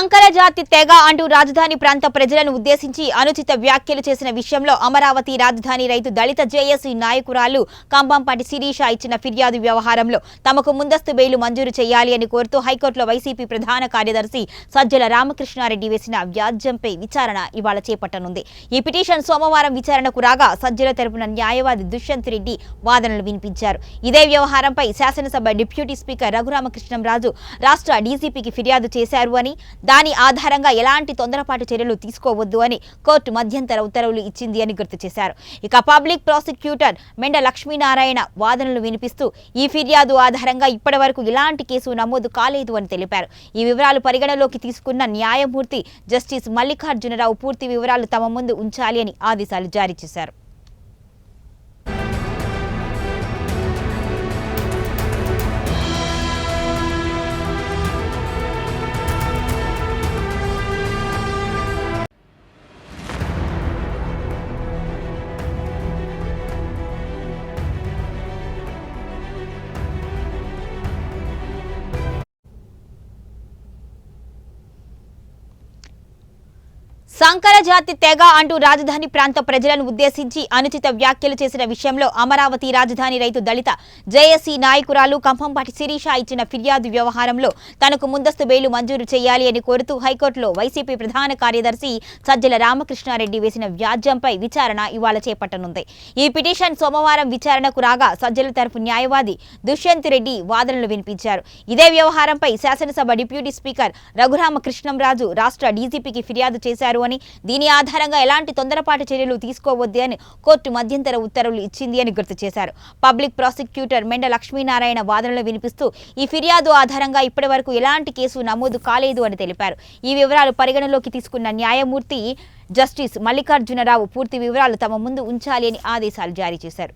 సంకర జాతి తెగ అంటూ రాజధాని ప్రాంత ప్రజలను ఉద్దేశించి అనుచిత వ్యాఖ్యలు చేసిన విషయంలో అమరావతి రాజధాని రైతు దళిత జేఏసీ నాయకురాలు కంభంపాటి శిరీష ఇచ్చిన ఫిర్యాదు వ్యవహారంలో తమకు ముందస్తు బెయిల్ మంజూరు చేయాలి అని కోరుతూ హైకోర్టులో వైసీపీ ప్రధాన కార్యదర్శి సజ్జల రామకృష్ణారెడ్డి వేసిన వ్యాజ్యంపై విచారణ ఇవాళ చేపట్టనుంది. ఈ పిటిషన్ సోమవారం విచారణకు రాగా సజ్జల తరపున న్యాయవాది దుష్యంత్ రెడ్డి వాదనలు వినిపించారు. ఇదే వ్యవహారంపై శాసనసభ డిప్యూటీ స్పీకర్ రఘురామకృష్ణంరాజు రాష్ట్ర డీజీపీకి ఫిర్యాదు చేశారు అని, దాని ఆధారంగా ఎలాంటి తొందరపాటు చర్యలు తీసుకోవద్దు అని కోర్టు మధ్యంతర ఉత్తర్వులు ఇచ్చింది అని గుర్తు చేశారు. ఇక పబ్లిక్ ప్రాసిక్యూటర్ మెండ లక్ష్మీనారాయణ వాదనలు వినిపిస్తూ ఈ ఫిర్యాదు ఆధారంగా ఇప్పటివరకు ఎలాంటి కేసు నమోదు కాలేదు అని తెలిపారు. ఈ వివరాలు పరిగణలోకి తీసుకున్న న్యాయమూర్తి జస్టిస్ మల్లికార్జునరావు పూర్తి వివరాలు తమ ముందు ఉంచాలి అని ఆదేశాలు జారీ చేశారు. సంకర జాతి తెగ అంటూ రాజధాని ప్రాంత ప్రజలను ఉద్దేశించి అనుచిత వ్యాఖ్యలు చేసిన విషయంలో అమరావతి రాజధాని రైతు దళిత జేఏసీ నాయకురాలు కంభంపాటి శిరీష ఇచ్చిన ఫిర్యాదు వ్యవహారంలో తనకు ముందస్తు బెయిల్ మంజూరు చేయాలి అని కోరుతూ హైకోర్టులో వైసీపీ ప్రధాన కార్యదర్శి సజ్జల రామకృష్ణారెడ్డి వేసిన వ్యాజ్యంపై విచారణ ఇవాళ చేపట్టనుంది. ఈ పిటిషన్ సోమవారం విచారణకు రాగా సజ్జల తరపు న్యాయవాది దుష్యంత్ రెడ్డి వాదనలు వినిపించారు. ఇదే వ్యవహారంపై శాసనసభ డిప్యూటీ స్పీకర్ రఘురామకృష్ణంరాజు రాష్ట్ర డీజీపీకి ఫిర్యాదు చేశారు అని, దీని ఆధారంగా ఎలాంటి తొందరపాటు చర్యలు తీసుకోవద్దు అని కోర్టు మధ్యంతర ఉత్తర్వులు ఇచ్చింది అని గుర్తు చేశారు. పబ్లిక్ ప్రాసిక్యూటర్ మెండ లక్ష్మీనారాయణ వాదనలు వినిపిస్తూ ఈ ఫిర్యాదు ఆధారంగా ఇప్పటివరకు ఎలాంటి కేసు నమోదు కాలేదు అని తెలిపారు. ఈ వివరాలు పరిగణలోకి తీసుకున్న న్యాయమూర్తి జస్టిస్ మల్లికార్జునరావు పూర్తి వివరాలు తమ ముందు ఉంచాలి అని ఆదేశాలు జారీ చేశారు.